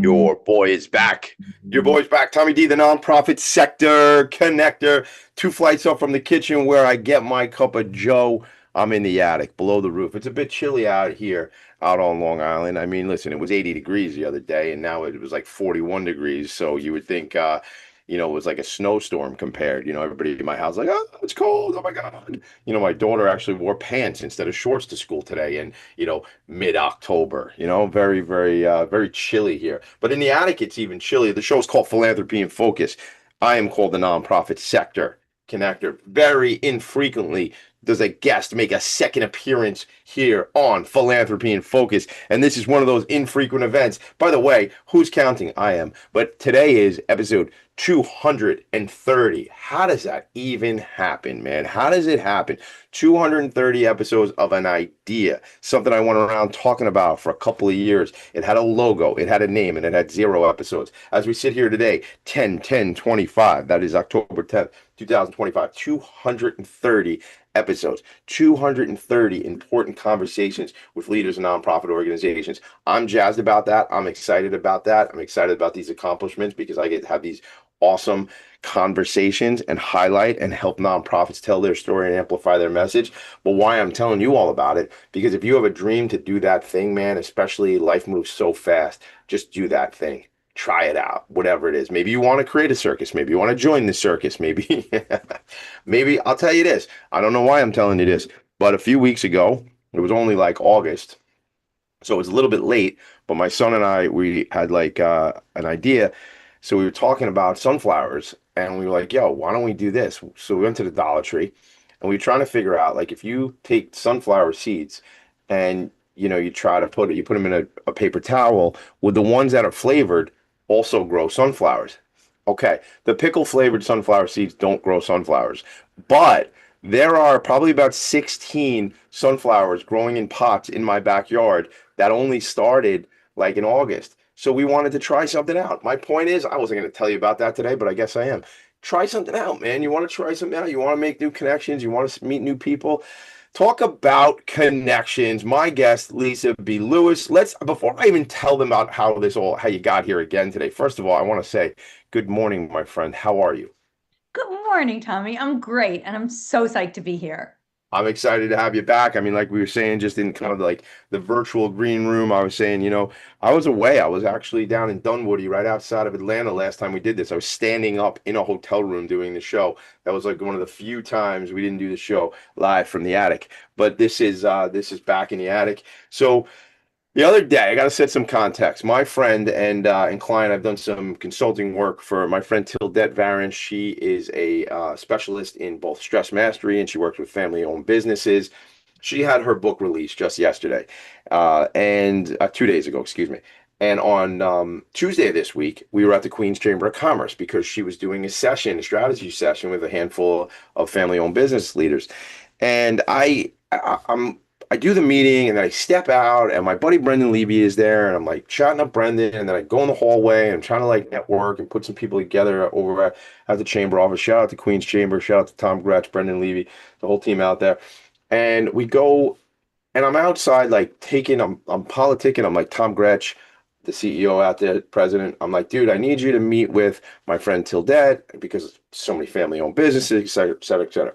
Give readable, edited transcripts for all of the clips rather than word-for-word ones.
Your boy is back. Your boy's back. Tommy D, the nonprofit sector connector. 2 flights up from the kitchen where I get my cup of Joe. I'm in the attic below the roof. It's a bit chilly out here, out on Long Island. I mean, listen, it was 80 degrees the other day, and now it was like 41 degrees. So you would think, it was like a snowstorm compared. Everybody in my house like, oh, it's cold. Oh my God. My daughter actually wore pants instead of shorts to school today, and mid-October. Very, very, very chilly here. But in the attic, it's even chillier. The show is called Philanthropy and Focus. I am called the nonprofit sector connector. Very infrequently does a guest make a second appearance here on Philanthropy and Focus. And this is one of those infrequent events. By the way, who's counting? I am. But today is episode 230. How does that even happen, man? How does it happen? 230 episodes of an idea, something I went around talking about for a couple of years. It had a logo, it had a name, and it had 0 episodes. As we sit here today, 10/10/25, that is October 10th, 2025, 230 episodes, 230 important conversations with leaders of nonprofit organizations. I'm jazzed about that. I'm excited about that. I'm excited about these accomplishments because I get to have these awesome conversations and highlight and help nonprofits tell their story and amplify their message. But why I'm telling you all about it, because if you have a dream to do that thing, man, especially life moves so fast, just do that thing. Try it out, whatever it is. Maybe you want to create a circus. Maybe you want to join the circus. Maybe, maybe I'll tell you this. I don't know why I'm telling you this, but a few weeks ago, it was only like August, so it was a little bit late, but my son and I, we had like an idea. So we were talking about sunflowers and we were like, yo, why don't we do this? So we went to the Dollar Tree and we were trying to figure out, like, if you take sunflower seeds and, you try to you put them in a paper towel, with the ones that are flavored also grow sunflowers. Okay, the pickle flavored sunflower seeds don't grow sunflowers, but there are probably about 16 sunflowers growing in pots in my backyard that only started like in August. So we wanted to try something out. My point is, I wasn't going to tell you about that today, but I guess I am. Try something out, man. You want to try something out. You want to make new connections. You want to meet new people. Talk about connections. My guest, Lisa B. Lewis. Before I even tell them about how you got here again today, first of all, I want to say good morning, my friend. How are you? Good morning, Tommy. I'm great, and I'm so psyched to be here. I'm excited to have you back. I mean, like we were saying, just in kind of like the virtual green room, I was saying, I was away. I was actually down in Dunwoody, right outside of Atlanta last time we did this. I was standing up in a hotel room doing the show. That was like one of the few times we didn't do the show live from the attic. But this is back in the attic. So the other day, I got to set some context. My friend and client, I've done some consulting work for my friend Tildette Varens. She is a specialist in both stress mastery, and she works with family-owned businesses. She had her book released just yesterday, and 2 days ago, excuse me. And on Tuesday of this week, we were at the Queen's Chamber of Commerce because she was doing a strategy session with a handful of family-owned business leaders. And I do the meeting and then I step out and my buddy Brendan Levy is there and I'm like chatting up Brendan, and then I go in the hallway and I'm trying to like network and put some people together over at the chamber office. Shout out to Queen's Chamber, shout out to Tom Gretsch, Brendan Levy, the whole team out there. And we go and I'm outside like I'm politicking. I'm like, Tom Gretsch, the CEO out there, president. I'm like, dude, I need you to meet with my friend Tildette because so many family owned businesses, et cetera, et cetera, et cetera.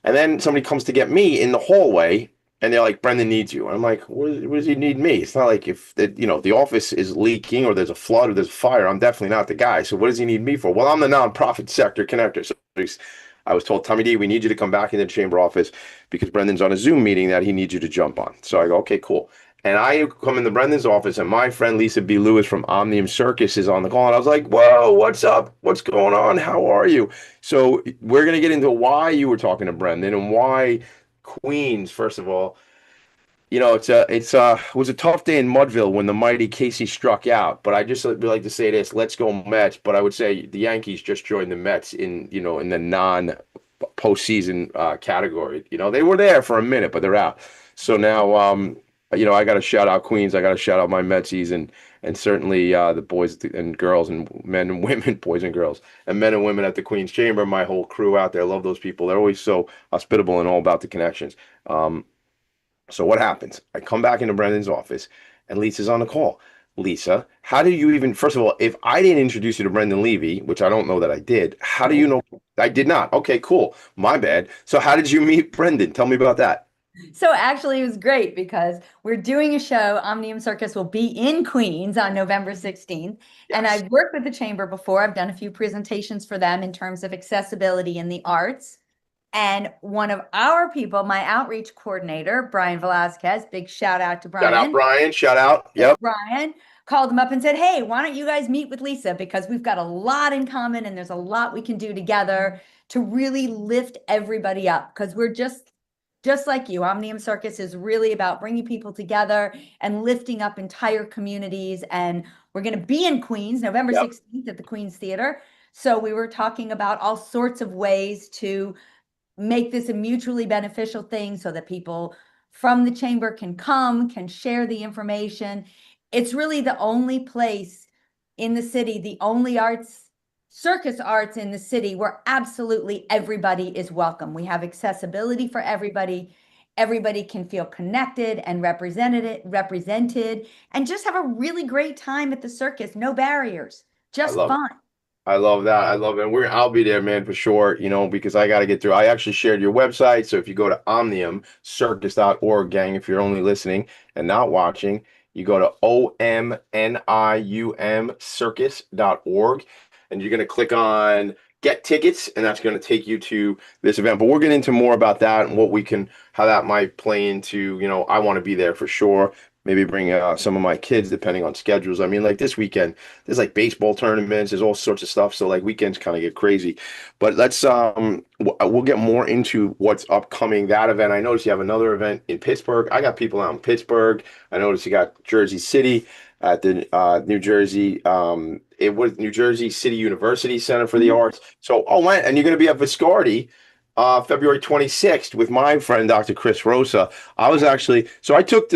And then somebody comes to get me in the hallway and they're like, Brendan needs you. And I'm like, what does he need me? It's not like if the office is leaking or there's a flood or there's a fire, I'm definitely not the guy. So what does he need me for? Well, I'm the nonprofit sector connector. So I was told, Tommy D, we need you to come back in the chamber office because Brendan's on a Zoom meeting that he needs you to jump on. So I go, okay, cool. And I come into Brendan's office and my friend Lisa B. Lewis from Omnium Circus is on the call. And I was like, whoa, what's up? What's going on? How are you? So we're going to get into why you were talking to Brendan and why Queens, first of all. It was a tough day in Mudville when the mighty Casey struck out. But I just would like to say this: let's go Mets. But I would say the Yankees just joined the Mets in the postseason category. They were there for a minute, but they're out. So now, I got to shout out Queens. I got to shout out my Metsies and certainly the boys and girls and men and women, boys and girls, and men and women at the Queen's Chamber. My whole crew out there, love those people. They're always so hospitable and all about the connections. So what happens? I come back into Brendan's office, and Lisa's on the call. Lisa, how do you even, first of all, if I didn't introduce you to Brendan Levy, which I don't know that I did, how do you know? I did not. Okay, cool. My bad. So how did you meet Brendan? Tell me about that. So actually, it was great because we're doing a show. Omnium Circus will be in Queens on November 16th. And Yes. I've worked with the chamber before. I've done a few presentations for them in terms of accessibility in the arts. And one of our people, my outreach coordinator, Brian Velasquez, big shout out to Shout out Brian. Brian. Shout out. Yep. Brian called him up and said, "Hey, why don't you guys meet with Lisa? Because we've got a lot in common and there's a lot we can do together to really lift everybody up. Because we're just like you. Omnium Circus is really about bringing people together and lifting up entire communities. And we're going to be in Queens, November Yep. 16th at the Queens Theater. So we were talking about all sorts of ways to make this a mutually beneficial thing so that people from the chamber can come, can share the information. It's really the only place in the city, the only circus arts in the city where absolutely everybody is welcome. We have accessibility for everybody. Everybody can feel connected and represented, and just have a really great time at the circus. No barriers, I just love it. fun. I love that. I love it. I'll be there, man, for sure, because I got to get through. I actually shared your website. So if you go to omniumcircus.org, gang, if you're only listening and not watching, you go to OMNIUM circus.org and you're going to click on get tickets, and that's going to take you to this event. But we'll get into more about that and how that might play into, I want to be there for sure. Maybe bring some of my kids, depending on schedules. I mean, like this weekend, there's like baseball tournaments, there's all sorts of stuff. So like weekends kind of get crazy. But we'll get more into what's upcoming that event. I noticed you have another event in Pittsburgh. I got people out in Pittsburgh. I noticed you got Jersey City at the New Jersey. It was New Jersey City University Center for the Arts. So, oh man, and you're going to be at Viscardi February 26th with my friend Dr. Chris Rosa. I took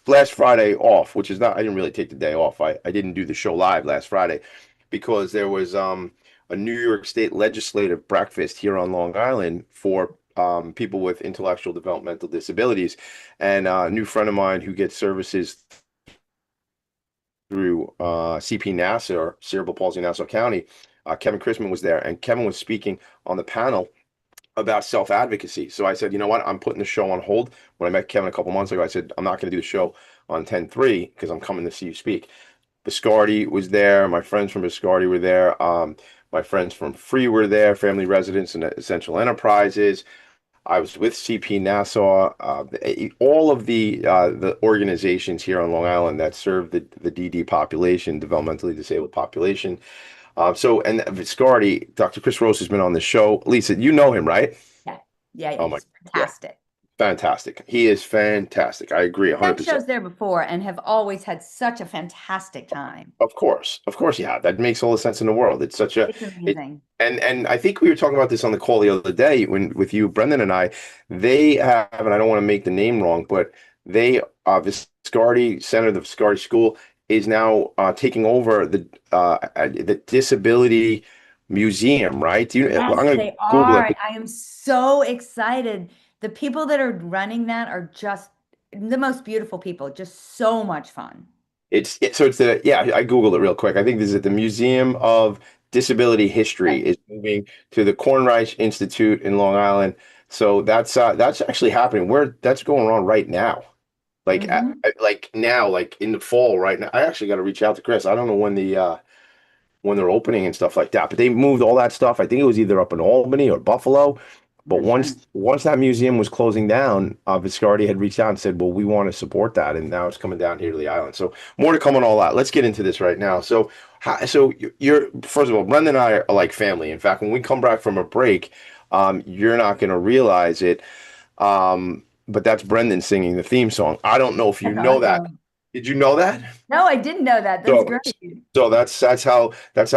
last Friday off, which is not I didn't really take the day off. I didn't do the show live last Friday because there was a New York State legislative breakfast here on Long Island for people with intellectual developmental disabilities, and a new friend of mine who gets services through CP Nassau, Cerebral Palsy Nassau County. Kevin Chrisman was there, and Kevin was speaking on the panel about self-advocacy. So I said, you know what? I'm putting the show on hold. When I met Kevin a couple months ago, I said, I'm not going to do the show on 10/3 because I'm coming to see you speak. Biscardi was there. My friends from Biscardi were there. My friends from Free were there, Family Residence and Essential Enterprises. I was with CP Nassau. All of the organizations here on Long Island that serve the DD population, developmentally disabled population. And Viscardi, Dr. Chris Rose has been on the show. Lisa, you know him, right? Yeah, yeah, Oh my, he's yeah, fantastic. fantastic. He is fantastic. I agree Done 100%. shows there before and have always had such a fantastic time. Of course, yeah. That makes all the sense in the world. It's such a It's it, amazing. and I think we were talking about this on the call the other day when with you, Brendan and I. They have, and I don't want to make the name wrong, but Viscardi Center, the Viscardi School, is now taking over the Disability Museum, right? I'm Yes, gonna they Google are. it. I am so excited. The people that are running that are just the most beautiful people, just so much fun. So it's the yeah, I Googled it real quick. I think this is at the Museum of Disability History Yes. is moving to the Kornreich Institute in Long Island. So that's actually happening. That's going on right now. Hmm. Like now, like in the fall right now. I actually got to reach out to Chris. I don't know when they're opening and stuff like that. But they moved all that stuff. I think it was either up in Albany or Buffalo. But That's right. once that museum was closing down, Viscardi had reached out and said, "Well, we want to support that," and now it's coming down here to the island. So more to come on all that. Let's get into this right now. So you're first of all, Brendan and I are like family. In fact, when we come back from a break, you're not going to realize it, but that's Brendan singing the theme song. I don't know if you That's know that. awesome. Did you know that? No, I didn't know that. That's So, great. so that's how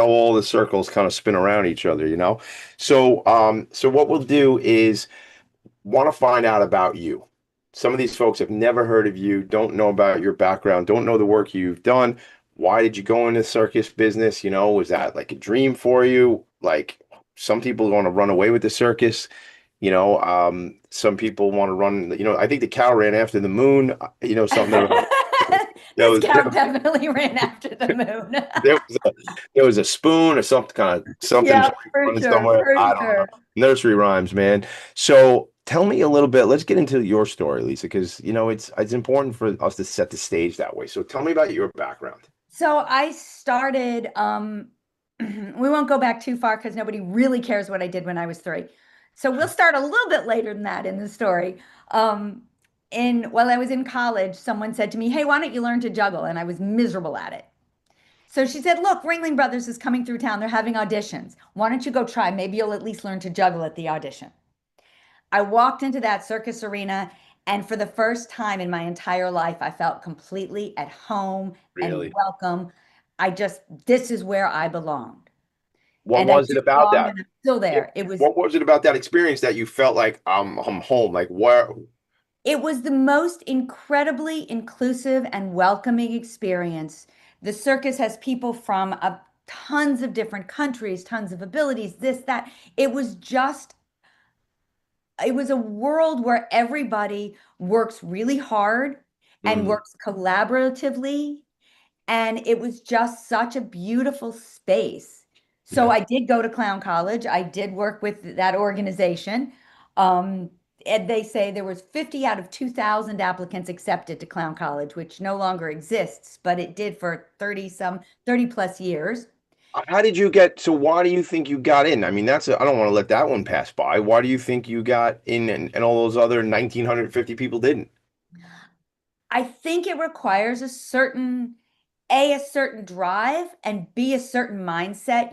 all the circles kind of spin around each other, you know? So what we'll do is want to find out about you. Some of these folks have never heard of you, don't know about your background, don't know the work you've done. Why did you go into the circus business? You know, was that like a dream for you? Like some people want to run away with the circus. Some people want to run, I think the cow ran after the moon, something about This there cow definitely ran after the moon. there was a, there was a spoon or something kind of something Yeah, for running sure, somewhere. for I don't know. sure. Nursery rhymes, man. So tell me a little bit. Let's get into your story, Lisa, because it's important for us to set the stage that way. So tell me about your background. So I started, we won't go back too far because nobody really cares what I did when I was 3. So we'll start a little bit later than that in the story. Um, while I was in college, someone said to me, "Hey, why don't you learn to juggle?" And I was miserable at it. So she said, "Look, Ringling Brothers is coming through town. They're having auditions. Why don't you go try? Maybe you'll at least learn to juggle at the audition." I walked into that circus arena, and for the first time in my entire life, I felt completely at home and Really? welcome. This is where I belonged. What And I was it took about long that? and I'm still Yeah. there. It was What was it about that experience that you felt like I'm home? Like where? it was the most incredibly inclusive and welcoming experience. The circus has people from tons of different countries, tons of abilities, this, that. It was a world where everybody works really hard and Mm, works collaboratively. And it was just such a beautiful space. So yeah. I did go to Clown College. I did work with that organization. Um, and they say there was 50 out of 2,000 applicants accepted to Clown College, which no longer exists, but it did for 30 plus years. How did you get, so why do you think you got in? I mean, I don't want to let that one pass by. Why do you think you got in and all those other 1,950 people didn't? I think it requires a certain drive, and B, a certain mindset.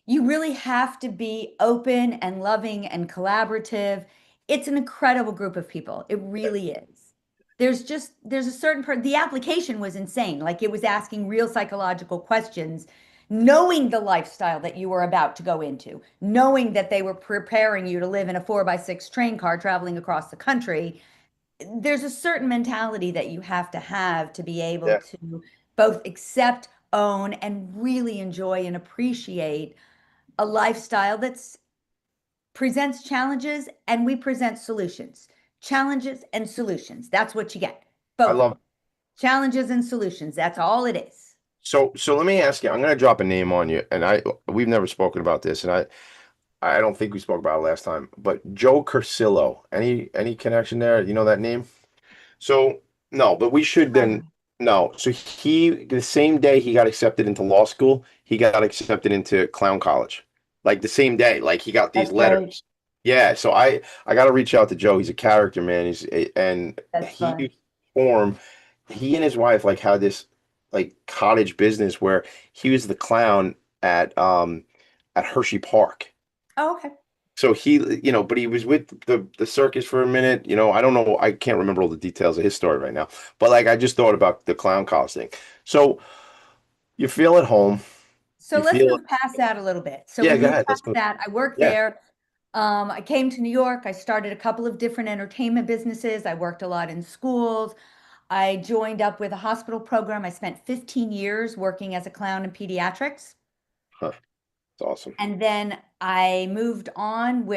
You really have to be open and loving and collaborative. It's an incredible group of people. It really is. There's a certain the application was insane. Like it was asking real psychological questions, knowing the lifestyle that you were about to go into, knowing that they were preparing you to live in a 4x6 train car traveling across the country. There's a certain mentality that you have to be able Yeah, to both accept, own, and really enjoy and appreciate a lifestyle that's presents challenges and we present solutions. Challenges and solutions. That's what you get. I Both of love. them. Challenges and solutions. That's all it is. So let me ask you. I'm going to drop a name on you, and we've never spoken about this, and I don't think we spoke about it last time. But Joe Cursillo, any connection there? You know that name? So no, but we should then no. So the same day he got accepted into law school, he got accepted into clown college. Like the same day. Like he got these That's great. letters. Yeah, so I got to reach out to Joe. He's a character, man. And That's he fun. formed he and his wife like had this like cottage business where he was the clown at Hershey Park. Oh, okay. So but he was with the circus for a minute. I don't know. I can't remember all the details of his story right now. But like, I just thought about the clown college thing. So you feel at home. So You let's feel, move past that a little bit. So yeah. we Go moved ahead. past that. I worked Yeah. there. I came to New York. I started a couple of different entertainment businesses. I worked a lot in schools. I joined up with a hospital program. I spent 15 years working as a clown in pediatrics. Huh, it's awesome. And then I moved on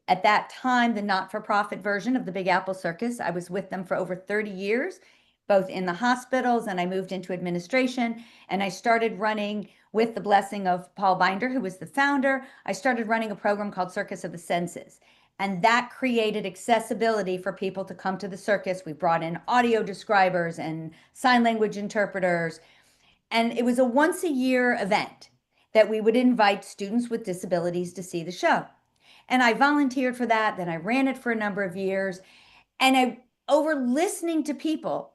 at that time, the not-for-profit version of the Big Apple Circus. I was with them for over 30 years, both in the hospitals, and I moved into administration. And I started running, with the blessing of Paul Binder, who was the founder, I started running a program called Circus of the Senses. And that created accessibility for people to come to the circus. We brought in audio describers and sign language interpreters. And it was a once a year event that we would invite students with disabilities to see the show. And I volunteered for that. Then I ran it for a number of years. And over listening to people,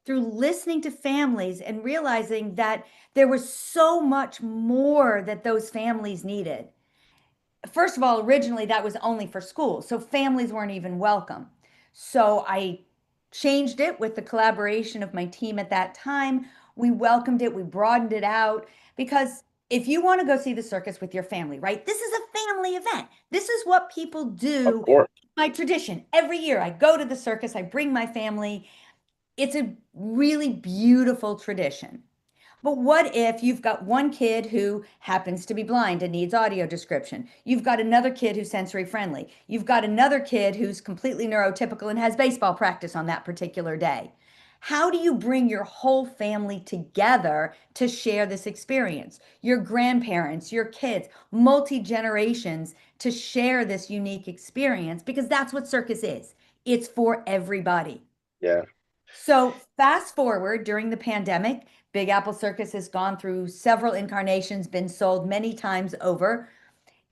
through listening to families and realizing that there was so much more that those families needed. First of all, originally that was only for schools, so families weren't even welcome. So I changed it with the collaboration of my team at that time. We welcomed it, we broadened it out because if you want to go see the circus with your family, right? This is a family event. This is what people Of do. course. My tradition. Every year I go to the circus, I bring my family. It's a really beautiful tradition. But what if you've got one kid who happens to be blind and needs audio description? You've got another kid who's sensory friendly. You've got another kid who's completely neurotypical and has baseball practice on that particular day. How do you bring your whole family together to share this experience? Your grandparents, your kids, multi generations to share this unique experience because that's what circus is. It's for everybody. Yeah. So fast forward during the pandemic, Big Apple Circus has gone through several incarnations, been sold many times over.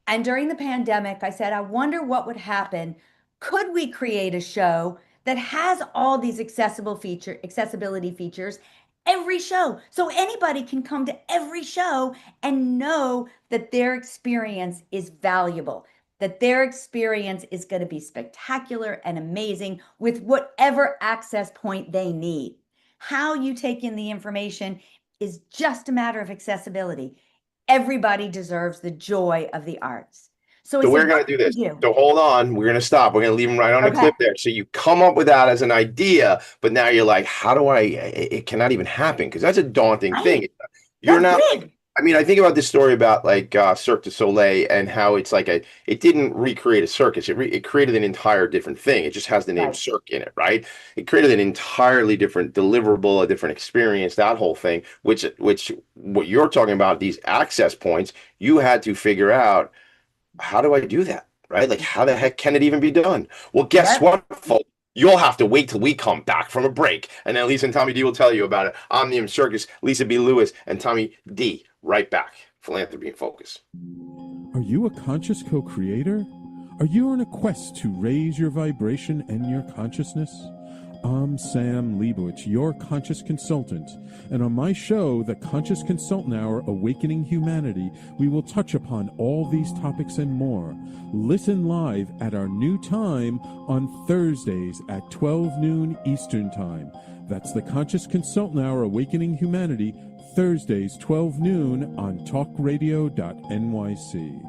And during the pandemic, I said, I wonder what would happen. Could we create a show that has all these accessibility features every show? So anybody can come to every show and know that their experience is valuable, that their experience is going to be spectacular and amazing with whatever access point they need. How you take in the information is just a matter of accessibility. Everybody deserves the joy of the arts. So I So we're said, going what to do do this. we do? So hold on. We're going to stop. We're going to leave them right on the Okay. clip there. So you come up with that as an idea, but now you're like, how do it cannot even happen because that's a daunting Right. thing. You're That's not big. I mean, I think about this story about like Cirque du Soleil and how it's like it didn't recreate a circus. It created an entire different thing. It just has the name Right. Cirque in it, right? It created an entirely different deliverable, a different experience, that whole thing, which what you're talking about, these access points, you had to figure out how do I do that, right? Like, how the heck can it even be done? Well, guess Yep. what, folks? You'll have to wait till we come back from a break. And then Lisa and Tommy D will tell you about it. Omnium Circus, Lisa B. Lewis, and Tommy D. Right back. Philanthropy and Focus. Are you a conscious co-creator? Are you on a quest to raise your vibration and your consciousness? I'm Sam Leibowitz, your conscious consultant, and on my show, The Conscious Consultant Hour Awakening Humanity, we will touch upon all these topics and more. Listen live at our new time on Thursdays at 12 noon Eastern Time. That's The Conscious Consultant Hour Awakening Humanity, Thursdays 12 noon on talkradio.nyc.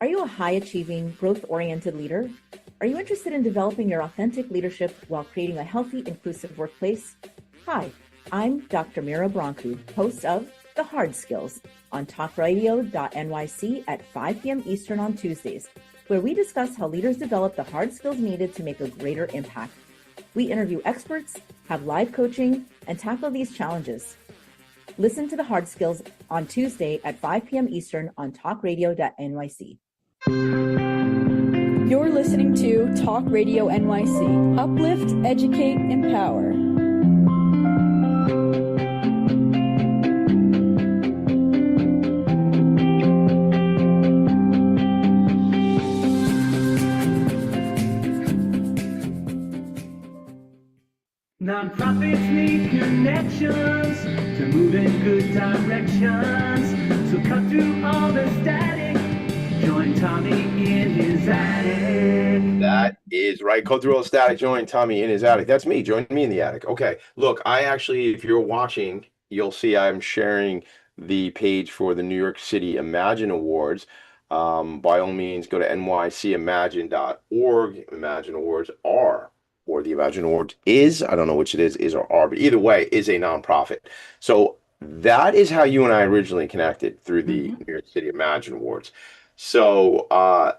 Are you a high-achieving, growth-oriented leader? Are you interested in developing your authentic leadership while creating a healthy, inclusive workplace? Hi, I'm Dr. Mira Brancu, host of The Hard Skills on talkradio.nyc at 5 p.m. Eastern on Tuesdays, where we discuss how leaders develop the hard skills needed to make a greater impact. We interview experts, have live coaching, and tackle these challenges. Listen to The Hard Skills on Tuesday at 5 p.m. Eastern on talkradio.nyc. You're listening to Talk Radio NYC. Uplift, educate, empower. Nonprofits need connections to move in good directions. So cut through all the static. Join Tommy in his attic. That is right. Go through all the static. Join Tommy in his attic. That's me. Join me in the attic. Okay. Look, I actually, if you're watching, you'll see I'm sharing the page for the New York City Imagine Awards. By all means, go to nycimagine.org. Imagine Awards are, or the Imagine Awards is, I don't know which it is or are, but either way, is a nonprofit. So that is how you and I originally connected through the New York City Imagine Awards. So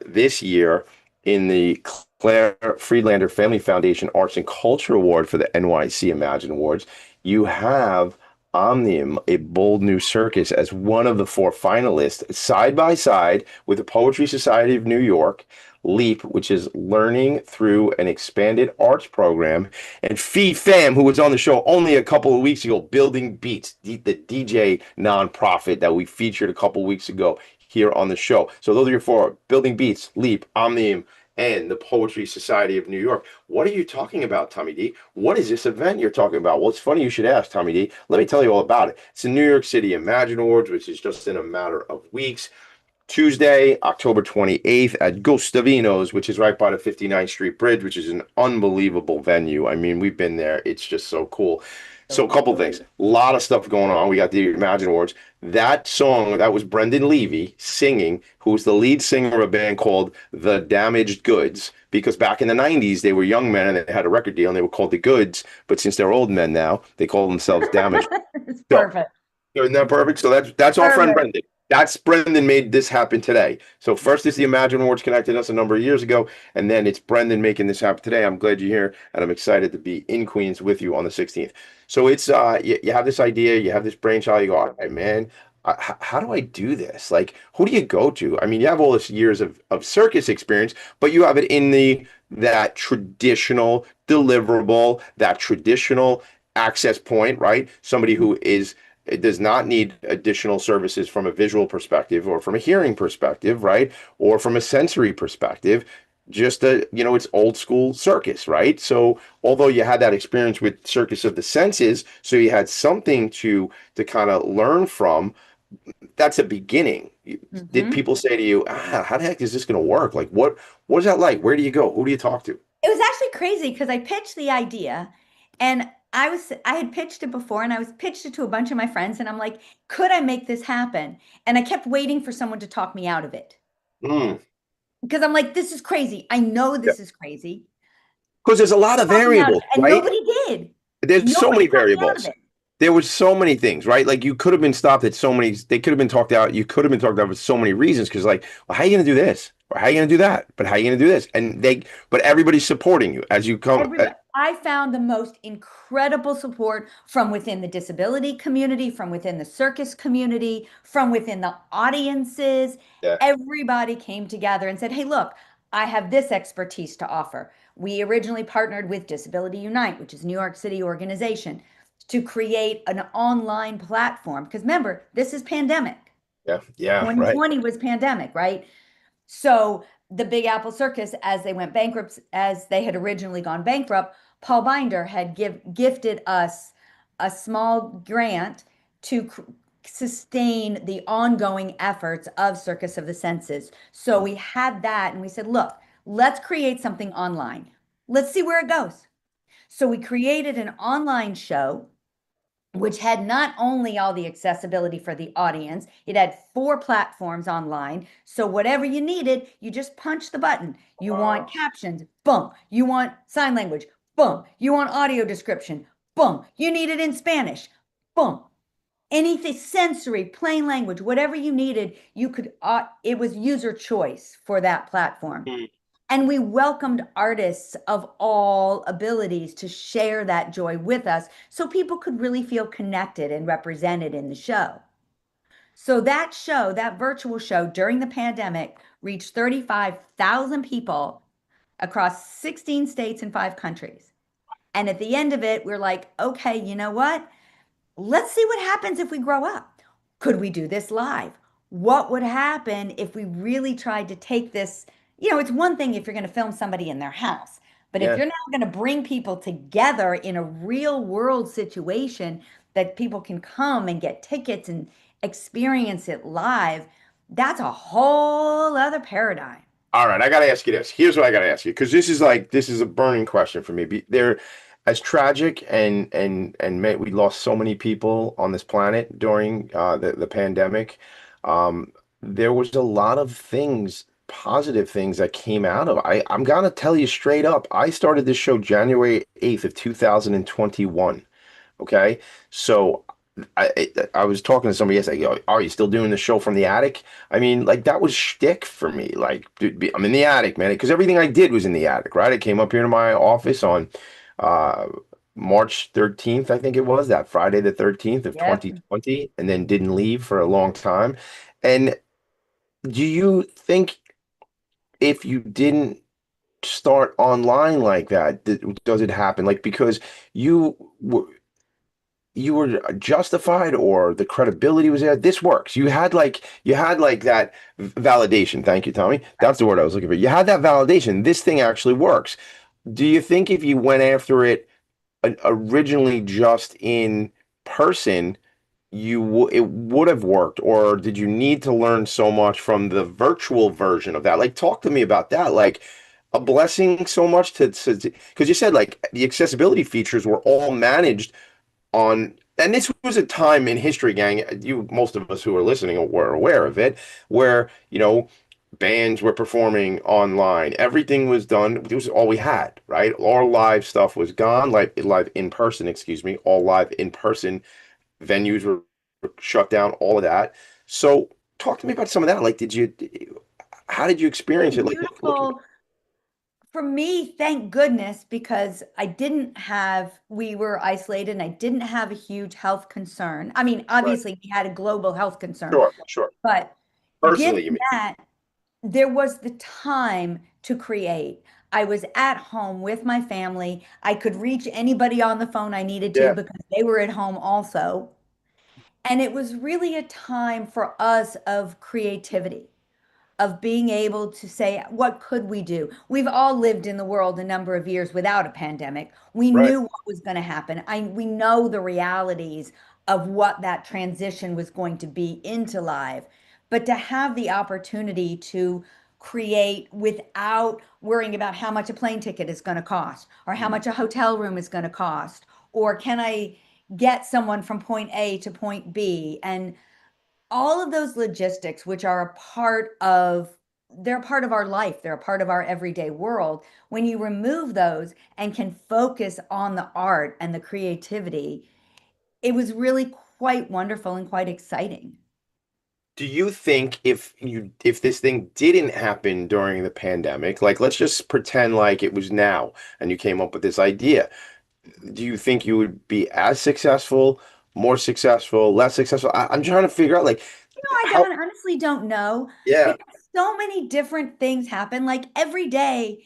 this year, in the Claire Friedlander Family Foundation Arts and Culture Award for the NYC Imagine Awards, you have Omnium, a bold new circus, as one of the 4 finalists, side by side with the Poetry Society of New York, LEAP, which is Learning Through an Expanded Arts Program, and Fee Fam, who was on the show only a couple of weeks ago, Building Beats, the DJ nonprofit that we featured a couple of weeks ago here on the show. So those are your 4: Building Beats, LEAP, Omnium, and the Poetry Society of New York. What are you talking about, Tommy D? What is this event you're talking about? Well, it's funny you should ask, Tommy D. Let me tell you all about it. It's the New York City Imagine Awards, which is just in a matter of weeks. Tuesday, October 28th at Gustavino's, which is right by the 59th Street Bridge, which is an unbelievable venue. I mean, we've been there. It's just so cool. So a couple things, a lot of stuff going on. We got the Imagine Awards. That song, that was Brendan Levy singing, who was the lead singer of a band called The Damaged Goods, because back in the 90s, they were young men and they had a record deal and they were called The Goods. But since they're old men now, they call themselves Damaged. It's So, perfect. isn't that perfect? So that's our friend Perfect. Brendan. That's Brendan made this happen today. So first is the Imagine Awards connected us a number of years ago, and then it's Brendan making this happen today. I'm glad you're here, and I'm excited to be in Queens with you on the 16th. So it's you have this idea, you have this brainchild, you go, all right, man, how do I do this? Like, who do you go to? I mean, you have all this years of circus experience, but you have it in that traditional deliverable, that traditional access point, right? Somebody who is it does not need additional services from a visual perspective or from a hearing perspective, right? Or from a sensory perspective. Just it's old school circus, right? So although you had that experience with Circus of the Senses, so you had something to kind of learn from, that's a beginning. Did people say to you, how the heck is this going to work? Like, what is that like? Where do you go? Who do you talk to? It was actually crazy because I pitched the idea and I had pitched it before and I was pitched it to a bunch of my friends and I'm like, could I make this happen? And I kept waiting for someone to talk me out of it. Mm. Because I'm like, this is crazy. I know this is crazy. Because there's a lot of Talk me out of variables, it. And right? nobody did. There's so Nobody many talked me out of variables. it. There was so many things, right? Like you could have been stopped at so many, they could have been talked out. You could have been talked out for so many reasons. Cause like, well, how are you going to do this? Or how are you going to do that? But how are you going to do this? But everybody's supporting you as you come. I found the most incredible support from within the disability community, from within the circus community, from within the audiences. Yeah. Everybody came together and said, hey, look, I have this expertise to offer. We originally partnered with Disability Unite, which is a New York City organization, to create an online platform. Because remember, this is pandemic. Yeah. 2020 was pandemic, right? So the Big Apple Circus, as they went bankrupt, as they had originally gone bankrupt, Paul Binder had gifted us a small grant to sustain the ongoing efforts of Circus of the Senses. So we had that and we said, look, let's create something online. Let's see where it goes. So we created an online show which had not only all the accessibility for the audience, it had 4 platforms online. So whatever you needed, you just punch the button. You want captions, boom. You want sign language, boom. You want audio description, boom. You need it in Spanish, boom. Anything sensory, plain language, whatever you needed, you could, it was user choice for that platform. And we welcomed artists of all abilities to share that joy with us so people could really feel connected and represented in the show. So that show, that virtual show during the pandemic, reached 35,000 people across 16 states and 5 countries. And at the end of it, we're like, okay, you know what? Let's see what happens if we grow up. Could we do this live? What would happen if we really tried to take this? It's one thing if you're going to film somebody in their house, but if you're now going to bring people together in a real world situation that people can come and get tickets and experience it live, that's a whole other paradigm. All right, I got to ask you this. Here's what I got to ask you, because this is a burning question for me. They're as tragic and we lost so many people on this planet during the pandemic. There was a lot of things, positive things that came out of it. I'm gonna tell you straight up, I started this show January 8th of 2021. Okay. So I was talking to somebody yesterday. Are you still doing the show from the attic? I mean, like that was shtick for me. Like, dude, I'm in the attic, man, because everything I did was in the attic, right? I came up here to my office on March 13th, I think it was, that Friday the 13th of 2020, and then didn't leave for a long time. And do you think if you didn't start online like that, does it happen? Like, because you were justified, or the credibility was there. This works. You had like that validation. Thank you, Tommy. That's the word I was looking for. You had that validation. This thing actually works. Do you think if you went after it originally just in person, it would have worked, or did you need to learn so much from the virtual version of that? Like, talk to me about that. Like, a blessing so much to because you said like the accessibility features were all managed on, and this was a time in history, gang. You, most of us who are listening were aware of it, where bands were performing online. Everything was done. It was all we had, right? All live stuff was gone, like live in person, excuse me, all live in person. Venues were shut down, all of that. So talk to me about some of that. Like, how did you experience Really it? Like, looking, beautiful for me, thank goodness, because we were isolated and I didn't have a huge health concern. I mean, right? obviously we had a global health concern, Sure, sure. but given Personally, you mean? that, there was the time to create. I was at home with my family. I could reach anybody on the phone I needed to Yeah, because they were at home also. And it was really a time for us of creativity, of being able to say, what could we do? We've all lived in the world a number of years without a pandemic. We right, knew what was going to happen. We know the realities of what that transition was going to be into live. But to have the opportunity to create without worrying about how much a plane ticket is going to cost or how much a hotel room is going to cost, or can I get someone from point A to point B, and all of those logistics, which are they're a part of our life, they're a part of our everyday world. When you remove those and can focus on the art and the creativity, it was really quite wonderful and quite exciting. do you think if this thing didn't happen during the pandemic, like let's just pretend like it was now and you came up with this idea, do you think you would be as successful, more successful, less successful? I'm trying to figure out like I how, don't honestly don't know, yeah. because so many different things happen. Like every day,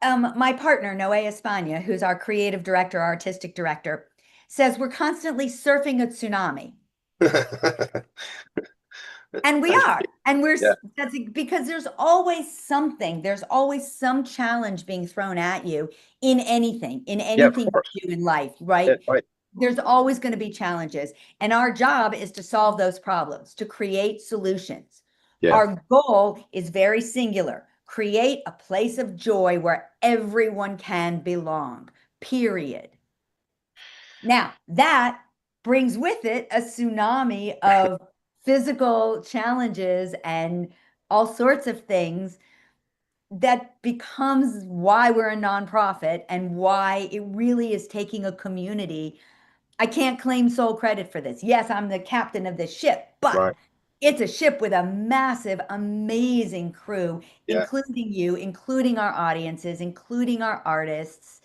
my partner, Noe Espana, who's our creative director, artistic director, says we're constantly surfing a tsunami. And we are. And Yeah, that's because there's always some challenge being thrown at you in yeah, of anything course. you do in life, Yeah, right? right. There's always going to be challenges. And our job is to solve those problems, to create solutions. Yeah, Our goal is very singular: create a place of joy where everyone can belong, period. Now, that brings with it a tsunami of physical challenges and all sorts of things that becomes why we're a nonprofit and why it really is taking a community. I can't claim sole credit for this. Yes, I'm the captain of this ship, but right. it's a ship with a massive, amazing crew, Yeah. including you, including our audiences, including our artists.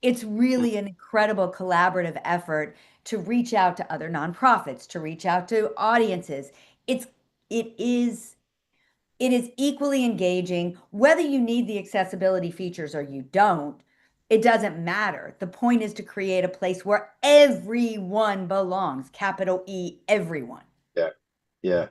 It's really an incredible collaborative effort to reach out to other nonprofits, to reach out to audiences. It's it is it is equally engaging whether you need the accessibility features or you don't. It doesn't matter. The point is to create a place where everyone belongs, capital E, everyone. Yeah. Yeah.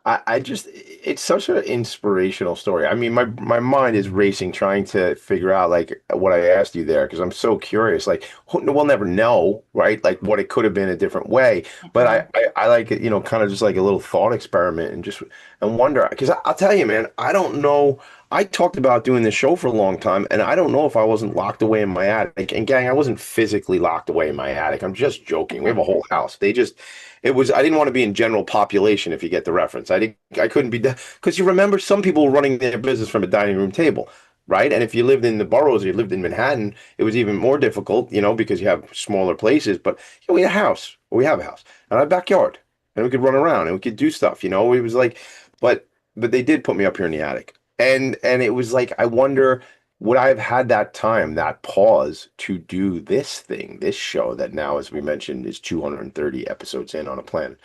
I just it's such an inspirational story. I mean, my mind is racing trying to figure out like what I asked you there because I'm so curious. Like we'll never know, right? Like what it could have been a different way. But Uh, I like it, kind of just like a little thought experiment and just and wonder because I'll tell you, man, I don't know. I talked about doing this show for a long time, and I don't know if I wasn't locked away in my attic. And gang, I wasn't physically locked away in my attic. I'm just joking. We have a whole house. It was, I didn't want to be in general population, if you get the reference. I couldn't be, because you remember some people were running their business from a dining room table, right? And if you lived in the boroughs or you lived in Manhattan, it was even more difficult, because you have smaller places. But we had a house, or we have a house, and a backyard, and we could run around and we could do stuff. It was like, but but they did put me up here in the attic, and it was like I wonder would I have had that time, that pause to do this thing, this show that now, as we mentioned, is 230 episodes in on a plan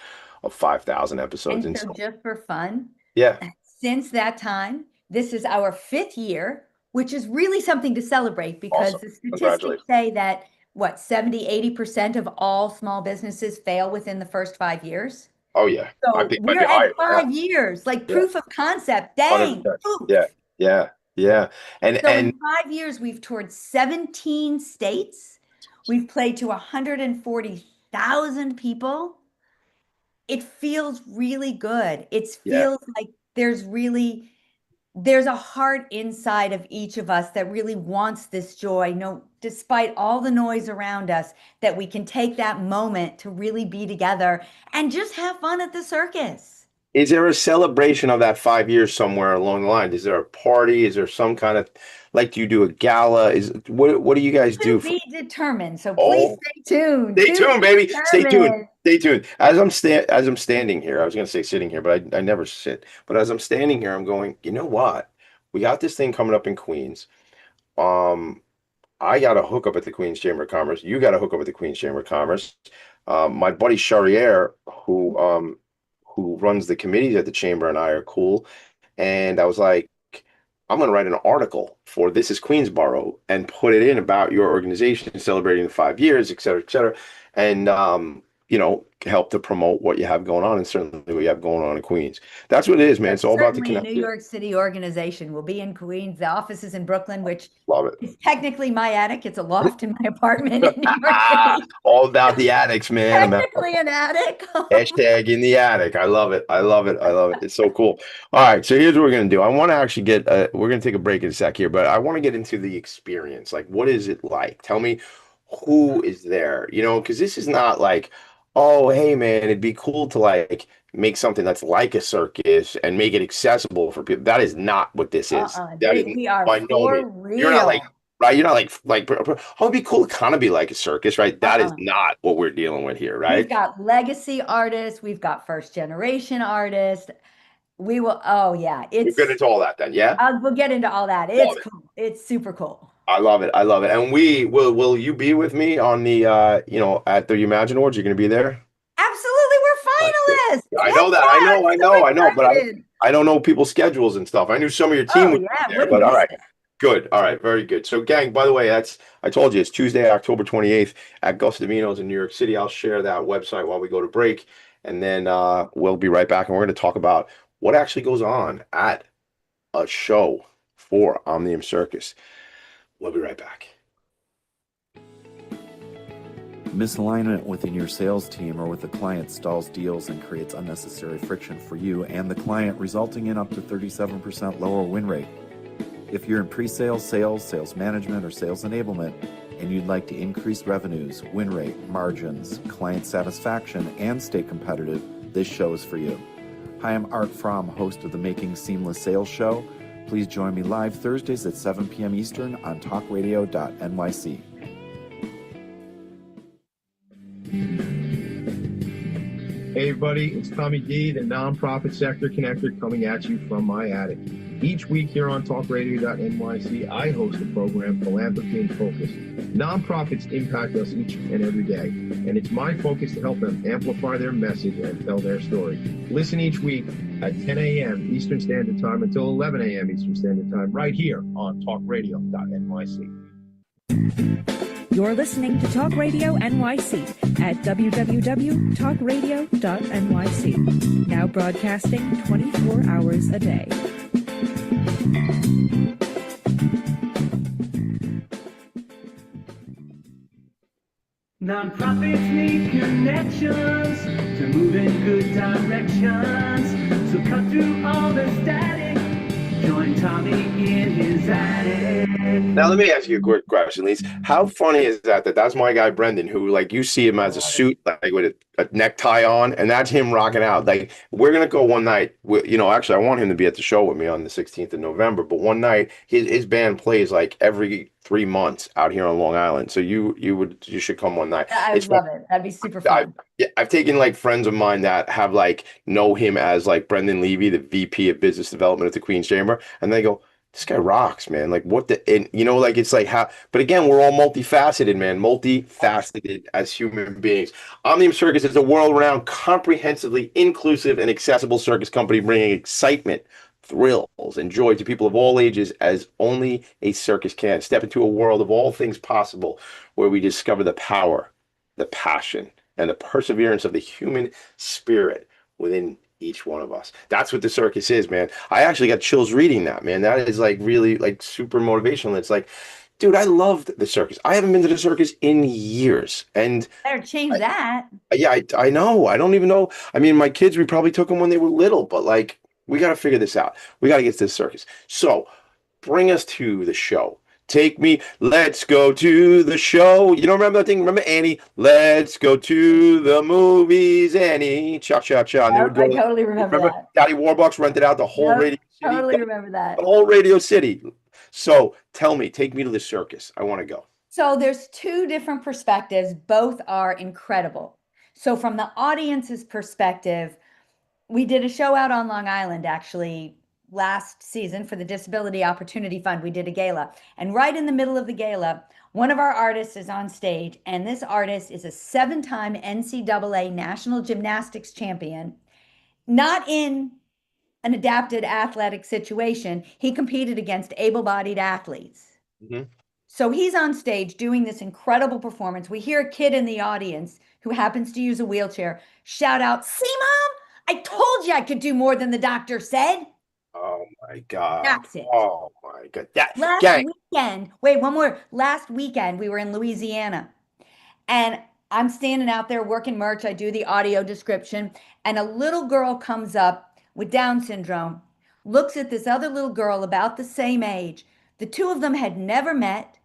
of 5,000 episodes. And And so so, just for fun, yeah, since that time, this is our fifth year, which is really something to celebrate because awesome. the statistics Congratulations. say that what, 70, 80% of all small businesses fail within the first 5 years. Oh, yeah. I So think it might we're be at higher than that. 5 years, like Yeah. proof of concept. Dang, 100%. Yeah. poof. Yeah. Yeah. So And in 5 years, we've toured 17 states. We've played to 140,000 people. it feels really good. It Yeah. feels like there's a heart inside of each of us that really wants this joy. No, despite all the noise around us, that we can take that moment to really be together and just have fun at the circus. Is there a celebration of that 5 years somewhere along the line? Is there a party? Is there some kind of like, do you do a gala? What do you guys To do for? be determined. So please Oh, stay tuned. stay To be tuned, baby. Stay tuned. determined. Stay tuned. As I'm standing here, I was gonna say sitting here, but I never sit. But as I'm standing here, I'm going, you know what? We got this thing coming up in Queens. Um, I got a hookup at the Queens Chamber of Commerce. You got a hookup at the Queens Chamber of Commerce. My buddy Charriere, who runs the committees at the chamber, and I are cool. And I was like, I'm going to write an article for This is Queensboro and put it in about your organization celebrating the 5 years, et cetera, and help to promote what you have going on and certainly what you have going on in Queens. That's what it is, man. It's all about the Certainly a New connection. York City organization. We'll be in Queens. The office is in Brooklyn, which Love it. is technically my attic. It's a loft in my apartment in New York City. All about the attics, man. Technically an attic. Hashtag in the attic. I love it. I love it. I love it. It's so cool. All right. So here's what we're going to do. I want to actually we're going to take a break in a sec here, but I want to get into the experience. Like, what is it like? Tell me who is there, because this is not like, oh, hey, man, it'd be cool to like make something that's like a circus and make it accessible for people. That is not what this is. That is We are by no for means. real. You're not like, right? You're not like, oh, it'd be cool to kind of be like a circus, right? That is Uh-uh. not what we're dealing with here, We've right? got legacy artists. We've got first generation artists. We will. Oh yeah, We're good into all that then, yeah? we'll get into all that. Love It's cool. It's super cool. I love it. I love it. And will you be with me on the at the Imagine Awards? You're gonna be there? Absolutely, we're finalists. I know that. I know, but I don't know people's schedules and stuff. I knew some of your team Oh would yeah, be there, but wouldn't all miss right. it. Good. All right. Very good. So, gang, by the way, I told you it's Tuesday, October 28th at Gustavino's in New York City. I'll share that website while we go to break, and then we'll be right back, and we're going to talk about what actually goes on at a show for Omnium Circus. We'll be right back. Misalignment within your sales team or with the client stalls deals and creates unnecessary friction for you and the client, resulting in up to 37% lower win rate. If you're in pre-sales, sales management, or sales enablement, and you'd like to increase revenues, win rate, margins, client satisfaction, and stay competitive, this show is for you. Hi, I'm Art Fromm, host of the Making Seamless Sales Show. Please join me live Thursdays at 7 p.m. Eastern on talkradio.nyc. Hey everybody, it's Tommy D, the nonprofit sector connector, coming at you from my attic. Each week here on talkradio.nyc, I host the program Philanthropy and Focus. Nonprofits impact us each and every day, and it's my focus to help them amplify their message and tell their story. Listen each week at 10 a.m. Eastern Standard Time until 11 a.m. Eastern Standard Time right here on talkradio.nyc. You're listening to Talk Radio NYC at www.talkradio.nyc. Now broadcasting 24 hours a day. Nonprofits need connections to move in good directions. So cut through all the static. Join Tommy in his attic. Now, let me ask you a quick question, Lise. How funny is that that's my guy, Brendan, who, like, you see him as a suit, like, with a necktie on, and that's him rocking out. Like, we're going to go one night. Actually, I want him to be at the show with me on the 16th of November, but one night, his band plays, like, every 3 months out here on Long Island. So you should come one night. I would love it. That'd be super fun. I've taken, like, friends of mine that have, like, know him as, like, Brendan Levy, the VP of Business Development at the Queen's Chamber, and they go, this guy rocks, man. Like, it's like how, but again, we're all multifaceted, man, multifaceted as human beings. Omnium Circus is a world-renowned, comprehensively inclusive and accessible circus company bringing excitement, thrills, and joy to people of all ages as only a circus can. Step into a world of all things possible where we discover the power, the passion, and the perseverance of the human spirit within each one of us. That's what the circus is, man. I actually got chills reading that, man. That is like really like super motivational. It's like dude, I loved the circus. I haven't been to the circus in years. And Better change that. yeah, I know. I don't even know. I mean, my kids, we probably took them when they were little, but like, we got to figure this out. We got to get to the circus. So bring us to the show. Take me, let's go to the show. You don't remember that thing? Remember Annie? Let's go to the movies, Annie. Cha cha cha. And they would Yep, I go. totally remember Remember, that. Daddy Warbucks rented out the whole Yep, Radio City, totally remember that. the whole Radio City. So tell me, take me to the circus. I want to go. So there's two different perspectives. Both are incredible. So from the audience's perspective, we did a show out on Long Island actually last season for the Disability Opportunity Fund. We did a gala. And right in the middle of the gala, one of our artists is on stage, and this artist is a 7-time NCAA National Gymnastics champion, not in an adapted athletic situation. He competed against able-bodied athletes. Mhm. So he's on stage doing this incredible performance. We hear a kid in the audience who happens to use a wheelchair shout out, "See, Mom, I told you I could do more than the doctor said." Oh my God. That's it. Oh my God. That Last gang. weekend, wait, one more. Last weekend, we were in Louisiana, and I'm standing out there working merch. I do the audio description, and a little girl comes up with Down syndrome, looks at this other little girl about the same age. The two of them had never met.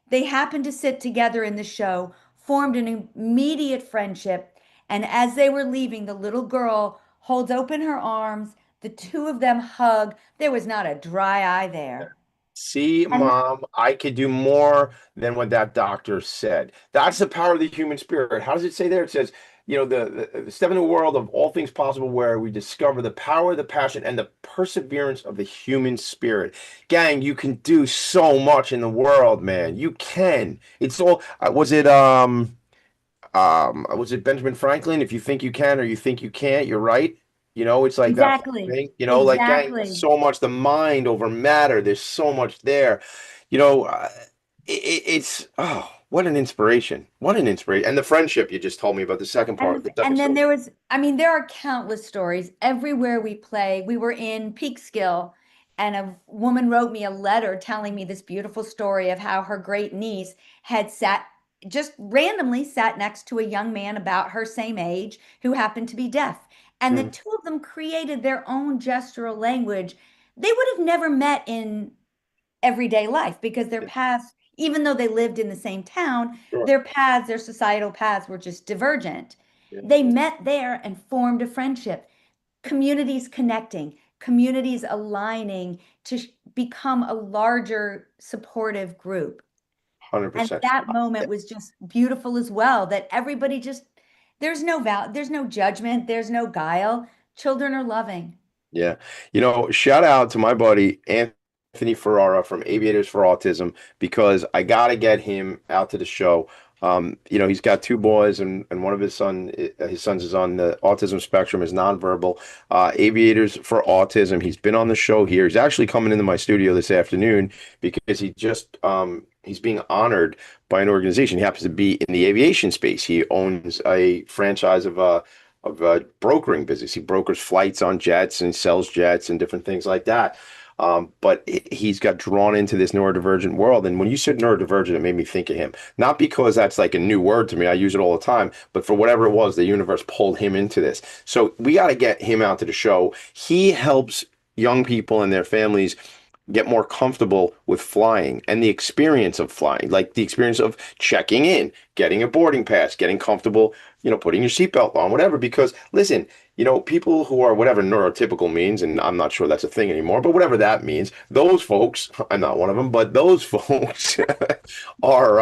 They happened to sit together in the show, formed an immediate friendship, and as they were leaving, the little girl holds open her arms. The two of them hug. There was not a dry eye there. See, And Mom, I could do more than what that doctor said. That's the power of the human spirit. How does it say there? It says, the step in the world of all things possible where we discover the power, the passion, and the perseverance of the human spirit. Gang, you can do so much in the world, man. You can. It's all, was it Benjamin Franklin? If you think you can or you think you can't, you're right. It's like that exactly, thing, like gang, exactly. so much the mind over matter. There's so much there. You know, uh, it's what an inspiration. What an inspiration. And the friendship you just told me about the second part, the second And then story. there was, I mean, there are countless stories. Everywhere we play, we were in Peekskill, and a woman wrote me a letter telling me this beautiful story of how her great niece had just randomly sat next to a young man about her same age who happened to be deaf. And the Mhm. two of them created their own gestural language. They would have never met in everyday life because their paths, even though they lived in the same town, Sure. their paths, their societal paths were just divergent. Yeah. They met there and formed a friendship, communities connecting, communities aligning to become a larger supportive group. And 100%. that moment was just beautiful as well, that everybody just, there's no judgment, there's no guile. Children are loving. Yeah. Shout out to my buddy Anthony Ferrara from Aviators for Autism because I got to get him out to the show. He's got two boys and one of his sons is on the autism spectrum, is nonverbal. Aviators for Autism. He's been on the show here. He's actually coming into my studio this afternoon because he's being honored by an organization. He happens to be in the aviation space. He owns a franchise of a brokering business. He brokers flights on jets and sells jets and different things like that. But he's got drawn into this neurodivergent world. And when you said neurodivergent, it made me think of him. Not because that's like a new word to me. I use it all the time. But for whatever it was, the universe pulled him into this. So we got to get him out to the show. He helps young people and their families get more comfortable with flying and the experience of flying, like the experience of checking in, getting a boarding pass, getting comfortable, putting your seatbelt on, whatever. Because listen, people who are whatever neurotypical means, and I'm not sure that's a thing anymore, but whatever that means, those folks, I'm not one of them, but those folks are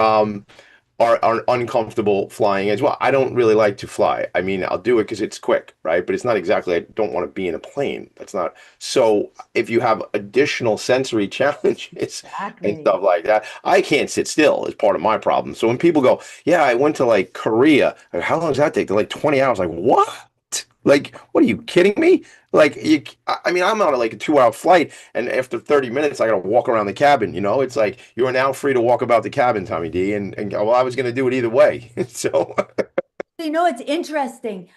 are uncomfortable flying as well. I don't really like to fly. I mean, I'll do it because it's quick, right? But it's not exactly, I don't want to be in a plane. That's not. So if you have additional sensory challenges and Exactly. stuff like that, I can't sit still is part of my problem. So when people go, yeah, I went to like Korea, how long does that take? They're like 20 hours. Like, what? Like, what are you kidding me? Like, I mean, I'm on like a 2-hour flight, and after 30 minutes, I gotta walk around the cabin. It's like you are now free to walk about the cabin, Tommy D. And well, I was gonna do it either way. So, It's interesting.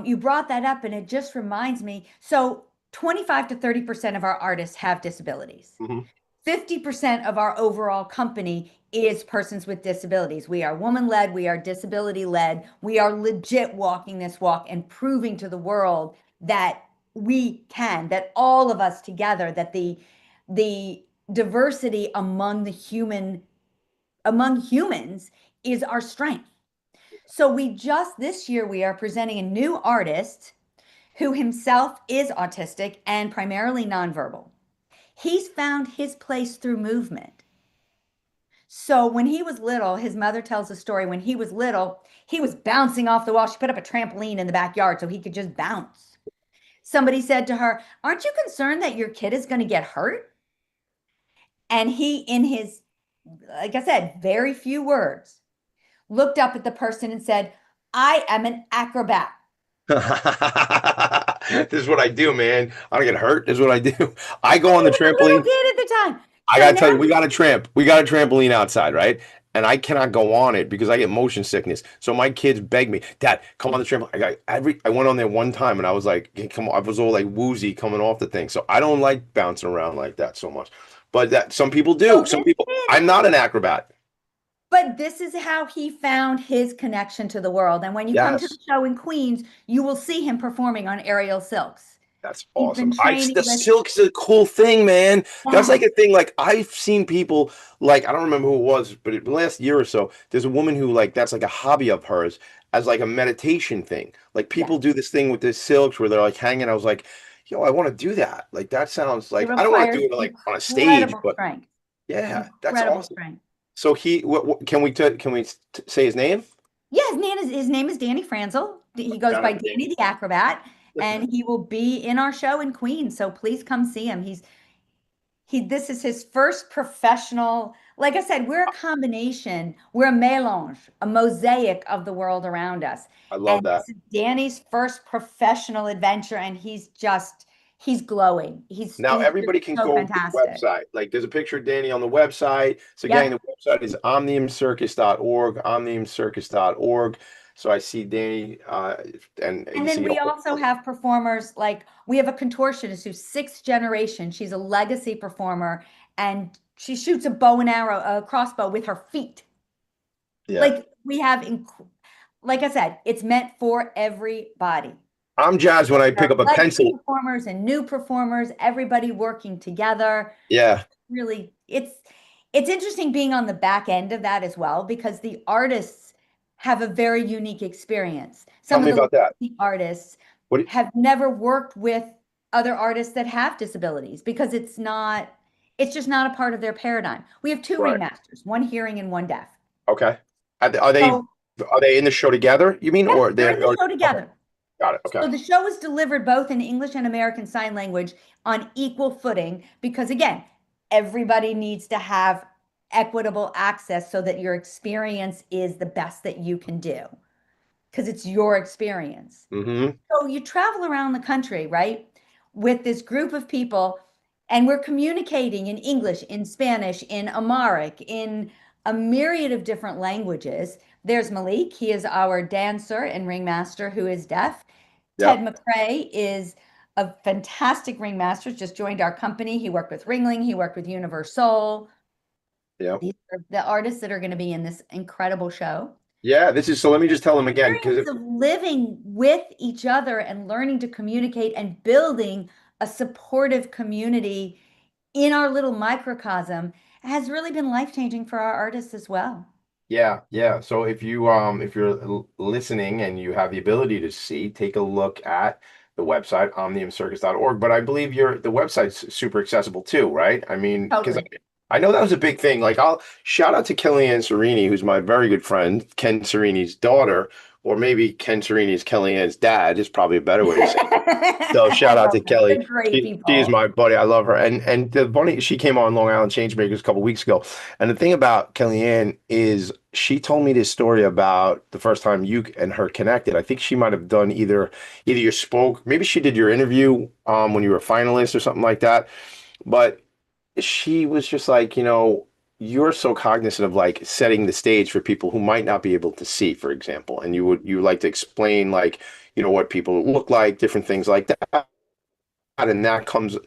You brought that up, and it just reminds me. So 25 to 30% of our artists have disabilities. Mhm. 50% of our overall company is persons with disabilities. We are woman-led, we are disability-led. We are legit walking this walk and proving to the world that we can, that all of us together, that the diversity among humans is our strength. So this year we are presenting a new artist who himself is autistic and primarily nonverbal. He's found his place through movement. So when he was little, his mother tells a story. When he was little, he was bouncing off the wall. She put up a trampoline in the backyard so he could just bounce. Somebody said to her, "Aren't you concerned that your kid is going to get hurt?" And he, in his, like I said, very few words, looked up at the person and said, "I am an acrobat." This is what I do, man. I don't get hurt. This is what I do. I go on the He was a little trampoline. kid at the time. I So gotta tell you, now we got a trampoline outside, right? And I cannot go on it because I get motion sickness. So my kids beg me, Dad, come on the trampoline. I went on there one time and I was like, hey, come on. I was all like woozy coming off the thing. So I don't like bouncing around like that so much. But that some people do. So Some this people. kid- I'm not an acrobat. But this is how he found his connection to the world. And when you come to the Yes, show in Queens, you will see him performing on aerial silks. that's He's been awesome. training The with, silk's a cool thing, man. That's like yeah, a thing. Like I've seen people, like I don't remember who it was, but the last year or so, there's a woman who like that's like a hobby of hers as like a meditation thing. Like yeah. people do this thing with the silks where they're like hanging. I was like, yo, I want to do that. Like that sounds It like I don't want to requires do it like on a stage, incredible but strength, yeah, that's incredible awesome. strength. So can we say his name? Yeah, his name is Danny Franzel. He goes Down by at the Danny the Acrobat, and he will be in our show in Queens. So please come see him. This is his first professional. Like I said, we're a combination, we're a mélange, a mosaic of the world around us. I And love that. this is Danny's first professional adventure, and he's glowing. Now He's just everybody can so go to the fantastic. website. Like there's a picture of Danny on the website. So again, Yep. the website is omniumcircus.org, omniumcircus.org. So I see Danny, and And you then see we all. also have performers like we have a contortionist who's sixth generation. She's a legacy performer, and she shoots a bow and arrow, a crossbow with her feet. Yeah. Like like I said, it's meant for everybody. I'm jazzed when I There pick are up a legacy pencil. performers and new performers, everybody working together. Yeah. Really, it's interesting being on the back end of that as well because the artists have a very unique experience. Tell Some of me about that. the artists What? have never worked with other artists that have disabilities because it's just not a part of their paradigm. We have two Right. ringmasters, one hearing and one deaf. Okay. Are they So, are they in the show together? You mean, yeah, or they're in the show okay, together. got it. Okay. So the show is delivered both in English and American Sign Language on equal footing because, again, everybody needs to have equitable access so that your experience is the best that you can do because it's your experience. Mm-hmm. So you travel around the country, right, with this group of people, and we're communicating in English, in Spanish, in Amharic, in a myriad of different languages. There's Malik. He is our dancer and ringmaster who is deaf. Ted Yep. McRae is a fantastic ringmaster, just joined our company. He worked with Ringling, he worked with Universal. Yep. These are the artists that are going to be in this incredible show. Yeah. This is so. Let me just tell them again because Experience of living with each other and learning to communicate and building a supportive community in our little microcosm has really been life-changing for our artists as well. yeah, yeah. So if you're listening and you have the ability to see, take a look at the website omniumcircus.org. But I believe the website's super accessible too, right? I mean, because Totally. I know that was a big thing. Like I'll shout out to Kellyanne Serini, who's my very good friend, Ken Serini's daughter, or maybe Ken Serini's Kellyanne's dad is probably a better way to say it. So I shout out love to them. Kelly. They're great She's people. my buddy. I love her. And the funny, she came on Long Island Changemakers a couple weeks ago. And the thing about Kellyanne is she told me this story about the first time you and her connected. I think she might have done either you spoke, maybe she did your interview when you were a finalist or something like that. But she was just like, you're so cognizant of like setting the stage for people who might not be able to see, for example, and you like to explain like, what people look like, different things like that. And that comes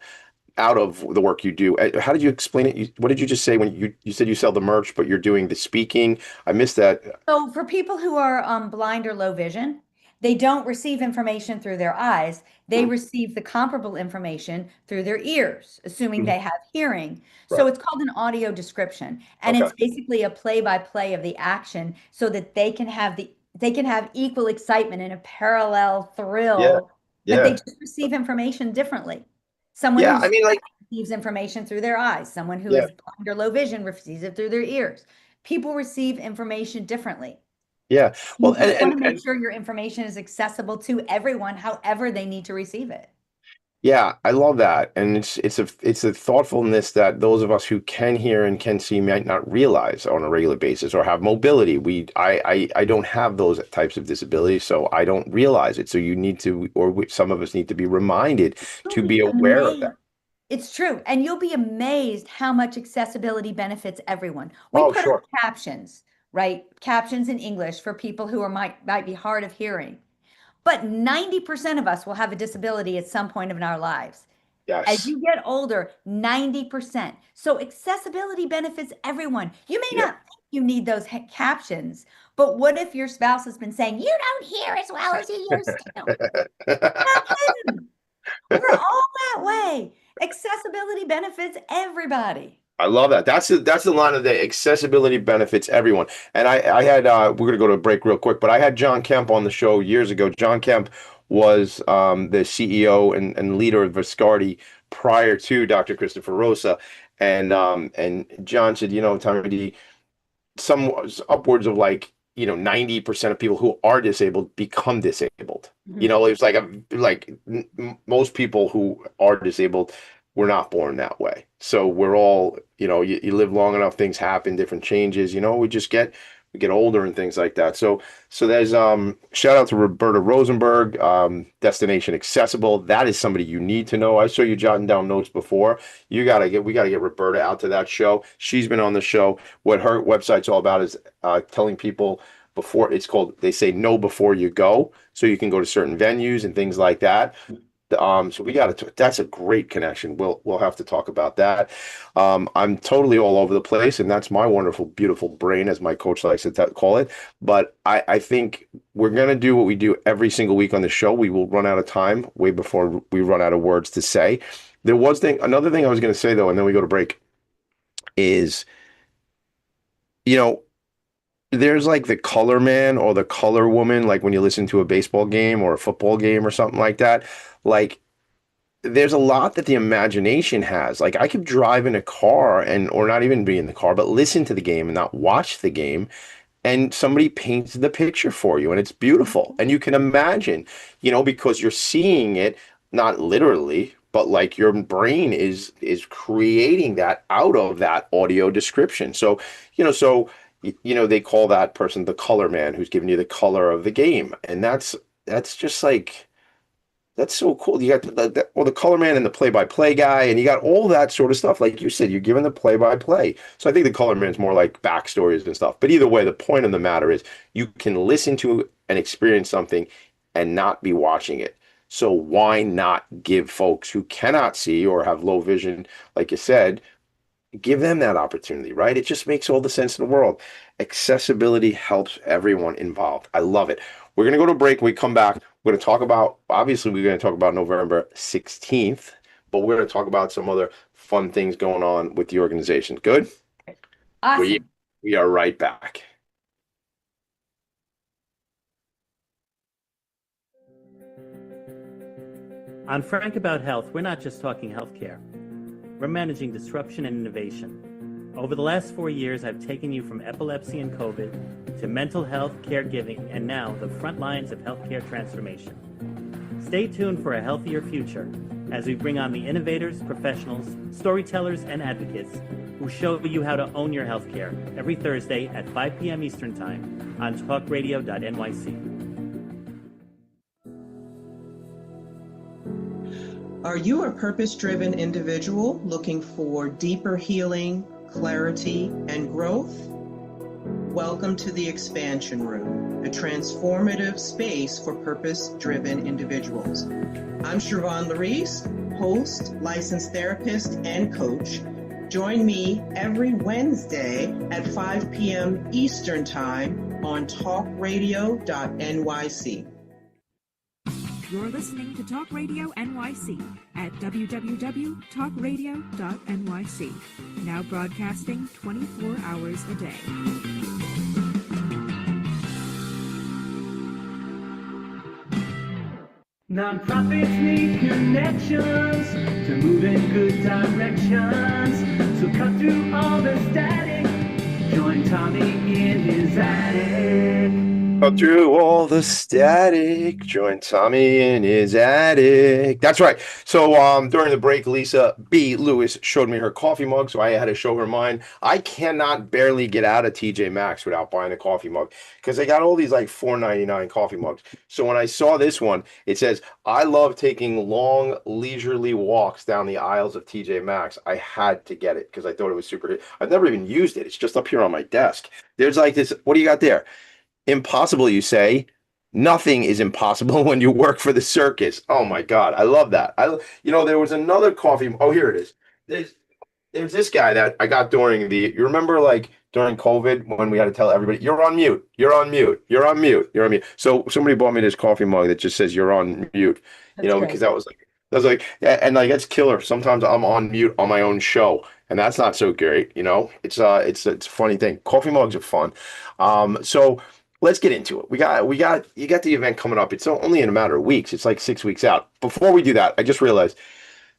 out of the work you do. How did you explain it? What did you just say when you said you sell the merch, but you're doing the speaking? I missed that. So for people who are blind or low vision, they don't receive information through their eyes. They receive the comparable information through their ears, assuming Mhm. they have hearing. So Right. it's called an audio description, and Okay. it's basically a play-by-play of the action so that they can have equal excitement and a parallel Yeah. thrill, but they Yeah. just receive information differently. Someone Yeah. who's I mean, like, receives information through their eyes. Someone who yeah. is blind or low vision receives it through their ears. People receive information differently. Yeah. You Well, just want to and make sure your information is accessible to everyone, however they need to receive it. yeah, I love that. And it's a thoughtfulness that those of us who can hear and can see might not realize on a regular basis or have mobility. I don't have those types of disabilities, so I don't realize it. So you need to, some of us need to be reminded You'll to be be aware of that. amazed. It's true. And you'll be amazed how much accessibility benefits everyone. We Oh, put up sure. captions, right? Captions in English for people who might be hard of hearing. But 90% of us will have a disability at some point in our lives. As Yes. you get older, 90%. So accessibility benefits everyone. You may Yeah. not think you need those captions, but what if your spouse has been saying, you don't hear as well as you used to? Not kidding. We're all that way. Accessibility benefits everybody. I love that. That's the line of the accessibility benefits everyone. And I had we're gonna go to a break real quick, but I had John Kemp on the show years ago. John Kemp was the CEO and leader of Viscardi prior to Dr. Christopher Rosa. And John said, Tommy D, some upwards of 90% of people who are disabled become disabled. It's most people who are disabled were not born that way. So we're all, you live long enough, things happen, different changes, we get older and things like that. So there's shout out to Roberta Rosenberg, Destination Accessible. That is somebody you need to know. I saw you jotting down notes before. We gotta get Roberta out to that show. She's been on the show. What her website's all about is telling people before, it's called, they say no before you go, so you can go to certain venues and things like that. So that's a great connection. We'll have to talk about that. I'm totally all over the place, and that's my wonderful, beautiful brain, as my coach likes to call it. But I think we're gonna do what we do every single week on the show. We will run out of time way before we run out of words to say. Another thing I was gonna say though, and then we go to break, is, there's like the color man or the color woman, like when you listen to a baseball game or a football game or something like that. Like, there's a lot that the imagination has. Like, I could drive in a car or not even be in the car, but listen to the game and not watch the game. And somebody paints the picture for you, and it's beautiful. And you can imagine, because you're seeing it, not literally, but like your brain is creating that out of that audio description. So, they call that person the color man, who's giving you the color of the game. And that's just like, that's so cool. You got the color man and the play-by-play guy, and you got all that sort of stuff. Like you said, you're given the play-by-play. So I think the color man's more like backstories and stuff. But either way, the point of the matter is you can listen to and experience something and not be watching it. So why not give folks who cannot see or have low vision, like you said, give them that opportunity, right? It just makes all the sense in the world. Accessibility helps everyone involved. I love it. We're going to go to a break. When we come back, we're going to talk about, obviously, we're going to talk about November 16th, but we're going to talk about some other fun things going on with the organization. Good? Awesome. We are right back. On Frank About Health, we're not just talking healthcare. We're managing disruption and innovation. Over the last 4 years, I've taken you from epilepsy and COVID to mental health, caregiving, and now the front lines of healthcare transformation. Stay tuned for a healthier future as we bring on the innovators, professionals, storytellers, and advocates who show you how to own your healthcare every Thursday at 5 p.m. Eastern Time on talkradio.nyc. Are you a purpose-driven individual looking for deeper healing, clarity, and growth? Welcome to the Expansion Room, a transformative space for purpose-driven individuals. I'm Siobhan Larice, host, licensed therapist, and coach. Join me every Wednesday at 5 p.m. Eastern Time on talkradio.nyc. You're listening to Talk Radio NYC at www.talkradio.nyc. Now broadcasting 24 hours a day. Nonprofits need connections to move in good directions. So cut through all the static. Join Tommy in his attic. Cut through all the static. Join Tommy in his attic. That's right. So during the break, Lisa B. Lewis showed me her coffee mug, so I had to show her mine. I cannot barely get out of TJ Maxx without buying a coffee mug because they got all these like $4.99 coffee mugs. So when I saw this one, it says, I love taking long, leisurely walks down the aisles of TJ Maxx. I had to get it because I thought it was super. I've never even used it. It's just up here on my desk. There's like this. What do you got there? Impossible, you say? Nothing is impossible when you work for the circus. Oh my God, I love that. There was another coffee. Oh, here it is. There's this guy that I got during you remember like during COVID when we had to tell everybody, you're on mute, you're on mute, you're on mute, you're on mute. So somebody bought me this coffee mug that just says you're on mute, because that was like, yeah, and like that's killer. Sometimes I'm on mute on my own show, and that's not so great. It's a funny thing. Coffee mugs are fun. So let's get into it. You got the event coming up. It's only in a matter of weeks. It's like 6 weeks out. Before we do that, I just realized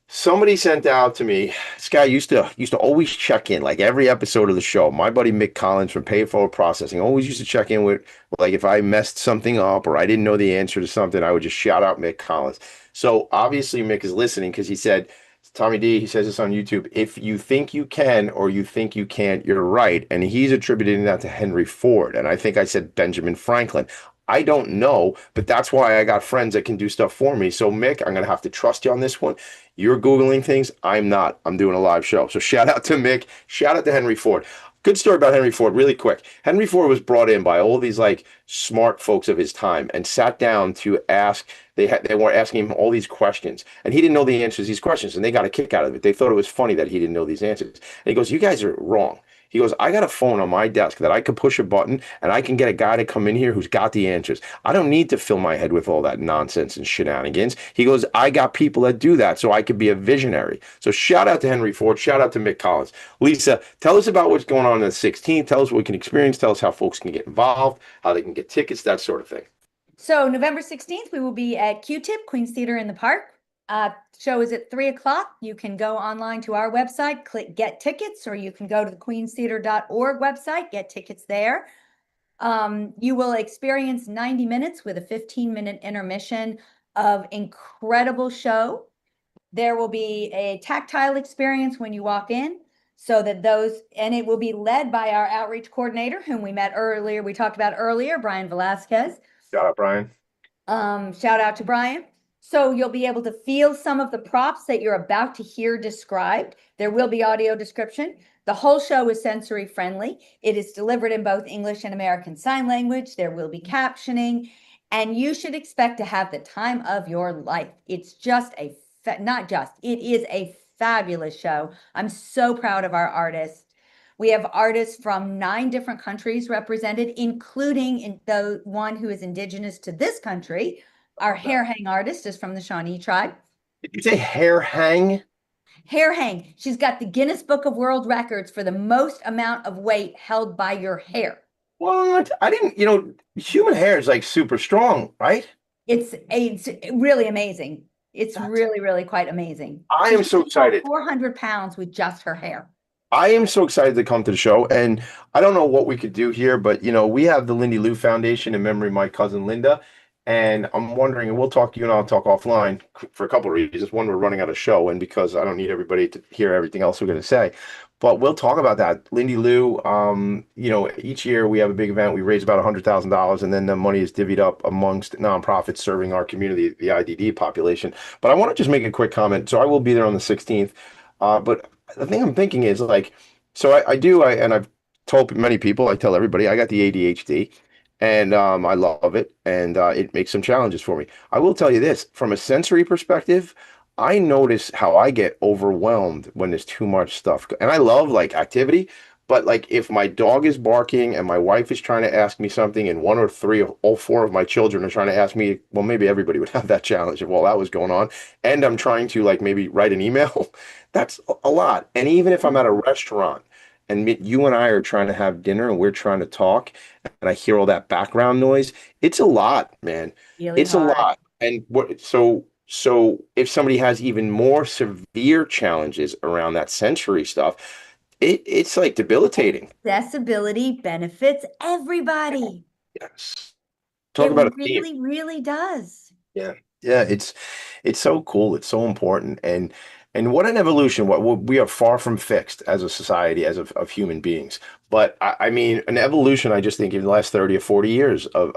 somebody sent out to me. This guy used to always check in like every episode of the show. My buddy Mick Collins from Pay It Forward Processing always used to check in with like if I messed something up or I didn't know the answer to something, I would just shout out Mick Collins. So obviously Mick is listening because he said, Tommy D, he says this on YouTube, if you think you can or you think you can't, you're right. And he's attributing that to Henry Ford. And I think I said Benjamin Franklin. I don't know, but that's why I got friends that can do stuff for me. So Mick, I'm going to have to trust you on this one. You're Googling things. I'm not. I'm doing a live show. So shout out to Mick. Shout out to Henry Ford. Good story about Henry Ford, really quick. Henry Ford was brought in by all these like smart folks of his time and sat down to ask. They were asking him all these questions, and he didn't know the answers to these questions, and they got a kick out of it. They thought it was funny that he didn't know these answers. And he goes, "You guys are wrong." He goes, "I got a phone on my desk that I could push a button and I can get a guy to come in here who's got the answers. I don't need to fill my head with all that nonsense and shenanigans." He goes, "I got people that do that, so I could be a visionary." So shout out to Henry Ford. Shout out to Mick Collins. Lisa, tell us about what's going on the 16th. Tell us what we can experience. Tell us how folks can get involved, how they can get tickets, that sort of thing. So November 16th, we will be at Q-Tip, Queens Theater in the Park. Show is at 3:00. You can go online to our website, click get tickets, or you can go to the queenstheater.org website, get tickets there. You will experience 90 minutes with a 15-minute intermission of incredible show. There will be a tactile experience when you walk in, and it will be led by our outreach coordinator, whom we talked about earlier, Brian Velasquez. Shout out, Brian. Shout out to Brian. So you'll be able to feel some of the props that you're about to hear described. There will be audio description. The whole show is sensory friendly. It is delivered in both English and American Sign Language. There will be captioning, and you should expect to have the time of your life. It's just it is a fabulous show. I'm so proud of our artists. We have artists from 9 different countries represented, including the one who is indigenous to this country. Our hair hang artist is from the Shawnee tribe. Did you say hair hang? Hair hang. She's got the Guinness Book of World Records for the most amount of weight held by your hair. What? I didn't, human hair is like super strong, right? It's really amazing. It's really, really quite amazing. I am so excited. 400 pounds with just her hair. I am so excited to come to the show, and I don't know what we could do here, but we have the Lindy Lou Foundation in memory of my cousin Linda, and I'm wondering, and you and I'll talk offline for a couple of reasons. One, we're running out of show, and because I don't need everybody to hear everything else we're going to say, but we'll talk about that. Lindy Lou, each year we have a big event. We raise about $100,000, and then the money is divvied up amongst nonprofits serving our community, the IDD population. But I want to just make a quick comment. So I will be there on the 16th, but the thing I'm thinking is and I've told many people, I tell everybody, I got the ADHD, and I love it, and it makes some challenges for me. I will tell you this, from a sensory perspective, I notice how I get overwhelmed when there's too much stuff. And I love like activity, but like if my dog is barking and my wife is trying to ask me something and one or three of all four of my children are trying to ask me, well, maybe everybody would have that challenge if all that was going on. And I'm trying to like maybe write an email. That's a lot. And even if I'm at a restaurant and you and I are trying to have dinner and we're trying to talk and I hear all that background noise, it's a lot, man. Really It's a hard. lot. And so if somebody has even more severe challenges around that sensory stuff, it's like debilitating. Accessibility benefits everybody. Yes. It Talk about a theme. really, really does. Yeah. Yeah, it's so cool. It's so important. And what an evolution. What we are far from fixed as a society, as of human beings. But I mean, an evolution, I just think in the last 30 or 40 years of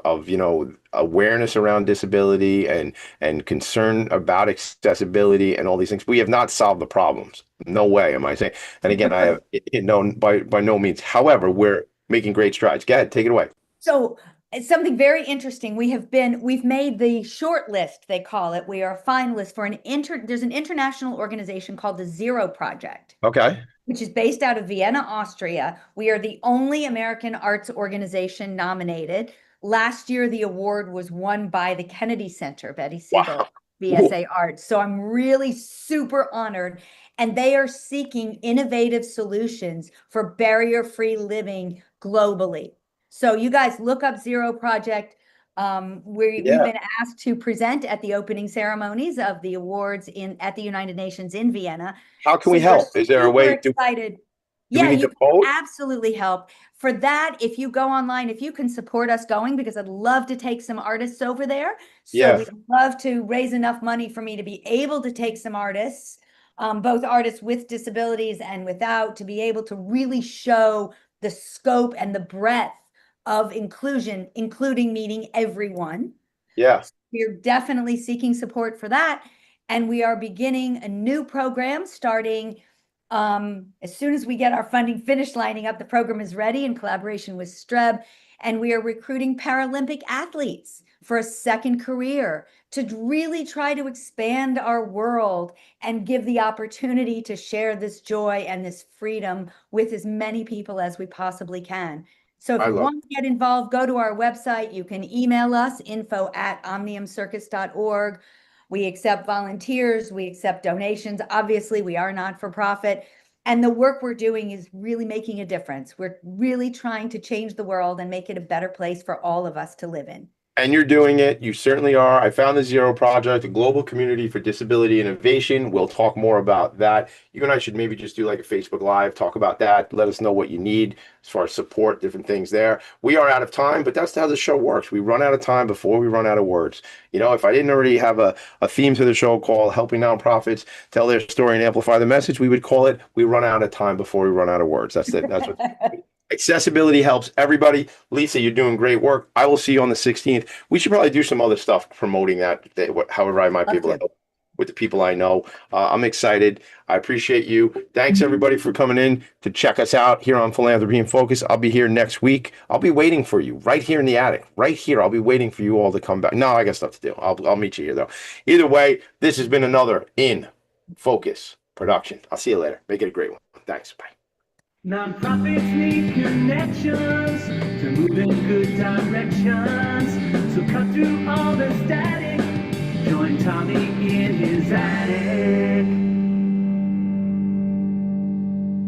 awareness around disability and concern about accessibility and all these things. We have not solved the problems. No way am I saying. And again, I have no by no means. However, we're making great strides. Go ahead, take it away. So it's something very interesting. We've made the short list, they call it. We are a finalist for there's an international organization called the Zero Project, Okay. which is based out of Vienna, Austria. We are the only American arts organization nominated. Last year, the award was won by the Kennedy Center, Betty Siegel, Wow. VSA Arts. So I'm really super honored. And they are seeking innovative solutions for barrier-free living globally. So you guys look up Zero Project. We've been asked to present at the opening ceremonies of the awards at the United Nations in Vienna. How can we So we're help? Is there a way super excited. do we need you to vote? can absolutely help. For that, if you go online, if you can support us going, because I'd love to take some artists over there. So Yeah. we'd love to raise enough money for me to be able to take some artists, both artists with disabilities and without, to be able to really show the scope and the breadth of inclusion, including meeting everyone. Yeah. We're definitely seeking support for that. And we are beginning a new program starting as soon as we get our funding finished lining up. The program is ready in collaboration with Streb, and we are recruiting Paralympic athletes for a second career to really try to expand our world and give the opportunity to share this joy and this freedom with as many people as we possibly can. So if you want to get involved, go to our website. You can email us, info@omniumcircus.org. We accept volunteers. We accept donations. Obviously, we are not for profit. And the work we're doing is really making a difference. We're really trying to change the world and make it a better place for all of us to live in. And you're doing it. You certainly are. I found the Zero Project, a global community for disability innovation. We'll talk more about that. You and I should maybe just do like a Facebook Live, talk about that. Let us know what you need as far as support, different things there. We are out of time, but that's how the show works. We run out of time before we run out of words. You know, if I didn't already have a theme to the show called Helping Nonprofits Tell Their Story and Amplify the Message, we would call it We Run Out of Time Before We Run Out of Words. That's it. That's what. Accessibility helps everybody. Lisa, you're doing great work. I will see you on the 16th. We should probably do some other stuff promoting that, however I might be able to help with the people I know. I'm excited. I appreciate you. Thanks, everybody, for coming in to check us out here on Philanthropy and Focus. I'll be here next week. I'll be waiting for you right here in the attic. Right here. I'll be waiting for you all to come back. No, I got stuff to do. I'll meet you here, though. Either way, this has been another In Focus production. I'll see you later. Make it a great one. Thanks. Bye. Nonprofits need connections to move in good directions. So cut through all the static. Join Tommy in his attic.